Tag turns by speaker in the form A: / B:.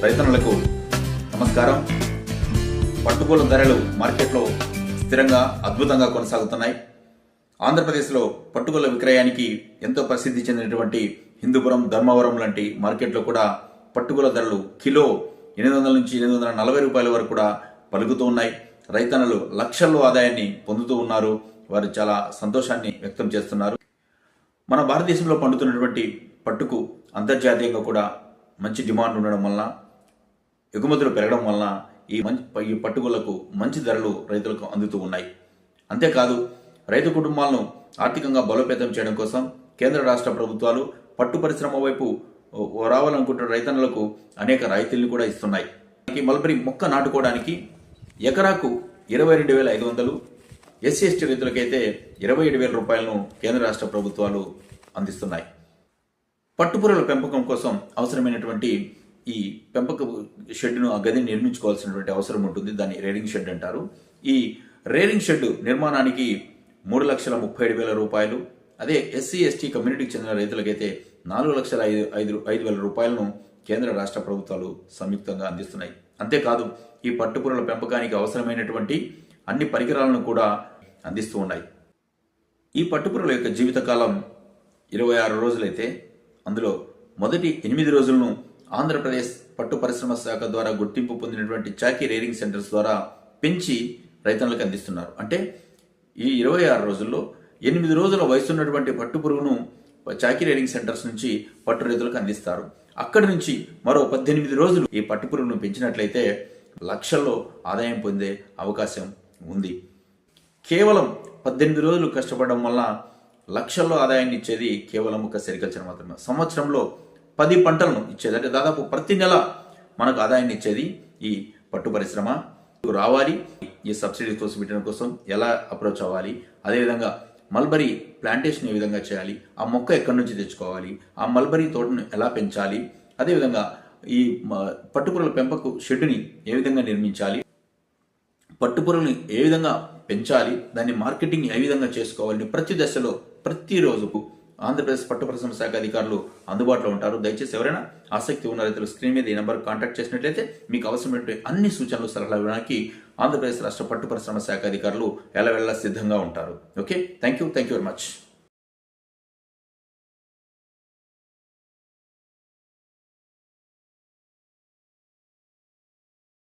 A: రైతన్నలకు నమస్కారం. పట్టుగూల ధరలు మార్కెట్లో స్థిరంగా అద్భుతంగా కొనసాగుతున్నాయి. ఆంధ్రప్రదేశ్లో పట్టుగూల విక్రయానికి ఎంతో ప్రసిద్ధి చెందినటువంటి హిందూపురం, ధర్మవరం లాంటి మార్కెట్లో కూడా పట్టుగూల ధరలు కిలో 800 నుంచి 840 రూపాయల వరకు కూడా పలుకుతూ ఉన్నాయి. రైతన్నలు లక్షల్లో ఆదాయాన్ని పొందుతూ ఉన్నారు. వారు చాలా సంతోషాన్ని వ్యక్తం చేస్తున్నారు. మన భారతదేశంలో పండుతున్నటువంటి పట్టుకు అంతర్జాతీయంగా కూడా మంచి డిమాండ్ ఉండడం వలన, ఎగుమతులు పెరగడం వలన ఈ పట్టుగూలకు మంచి ధరలు రైతులకు అందుతూ ఉన్నాయి. అంతేకాదు, రైతు కుటుంబాలను ఆర్థికంగా బలోపేతం చేయడం కోసం కేంద్ర రాష్ట్ర ప్రభుత్వాలు పట్టు పరిశ్రమ వైపు రావాలనుకుంటున్న రైతన్నలకు అనేక రాయితీలను కూడా ఇస్తున్నాయి. మల్బరీ మొక్క నాటుకోవడానికి ఎకరాకు 22,500, ఎస్సీ ఎస్టీ రైతులకైతే 27,000 రూపాయలను కేంద్ర రాష్ట్ర ప్రభుత్వాలు అందిస్తున్నాయి. పట్టుపురుగుల పెంపకం కోసం అవసరమైనటువంటి ఈ పెంపక షెడ్ను, ఆ గదిని నిర్మించుకోవాల్సినటువంటి అవసరం ఉంటుంది. దాన్ని రేరింగ్ షెడ్ అంటారు. ఈ రేరింగ్ షెడ్ నిర్మాణానికి 3,37,000 రూపాయలు. అదే ఎస్సీ ఎస్టీ కమ్యూనిటీకి చెందిన రైతులకైతే 4,05,000 రూపాయలను కేంద్ర రాష్ట్ర ప్రభుత్వాలు సంయుక్తంగా అందిస్తున్నాయి. అంతేకాదు, ఈ పట్టుపురుగుల పెంపకానికి అవసరమైనటువంటి అన్ని పరికరాలను కూడా అందిస్తూ ఉన్నాయి. ఈ పట్టుపురుగుల యొక్క జీవితకాలం 26 రోజులైతే అందులో మొదటి 8 రోజులను ఆంధ్రప్రదేశ్ పట్టు పరిశ్రమ శాఖ ద్వారా గుర్తింపు పొందినటువంటి చాకీ రేరింగ్ సెంటర్స్ ద్వారా పెంచి రైతన్నలకు అందిస్తున్నారు. అంటే ఈ 26 రోజుల్లో 8 రోజుల వయసున్నటువంటి పట్టుపురుగును చాకీ రేరింగ్ సెంటర్స్ నుంచి పట్టు రైతులకు అందిస్తారు. అక్కడి నుంచి మరో 18 రోజులు ఈ పట్టుపురుగును పెంచినట్లయితే లక్షల్లో ఆదాయం పొందే అవకాశం ఉంది. కేవలం 18 రోజులు కష్టపడడం వల్ల లక్షల్లో ఆదాయాన్ని ఇచ్చేది కేవలం ఒక సెరికల్చర్ మాత్రమే. సంవత్సరంలో 10 పంటలను ఇచ్చేది, అంటే దాదాపు ప్రతి నెల మనకు ఆదాయాన్ని ఇచ్చేది ఈ పట్టు పరిశ్రమ. రావాలి, ఈ సబ్సిడీ కోసం పెట్టడం కోసం ఎలా అప్రోచ్ అవ్వాలి, అదేవిధంగా మల్బరీ ప్లాంటేషన్ ఏ విధంగా చేయాలి, ఆ మొక్క ఎక్కడి నుంచి తెచ్చుకోవాలి, ఆ మల్బరీ తోటను ఎలా పెంచాలి, అదేవిధంగా ఈ పట్టుపురుగుల పెంపకు షెడ్డుని ఏ విధంగా నిర్మించాలి, పట్టుపురుగుల్ని ఏ విధంగా పెంచాలి, దాన్ని మార్కెటింగ్ ఏ విధంగా చేసుకోవాలని ప్రతి దశలో ప్రతిరోజు ఆంధ్రప్రదేశ్ పట్టు పరిశ్రమ శాఖ అధికారులు అందుబాటులో ఉంటారు. దయచేసి ఎవరైనా ఆసక్తి ఉన్న రైతులు స్క్రీన్ మీద ఈ నెంబర్ కాంటాక్ట్ చేసినట్లయితే మీకు అవసరమైనటువంటి అన్ని సూచనలు, సలహాలు ఇవ్వడానికి ఆంధ్రప్రదేశ్ రాష్ట్ర పట్టు పరిశ్రమ శాఖ అధికారులు ఎల్లవెల్లా సిద్ధంగా ఉంటారు. Okay, thank you very much.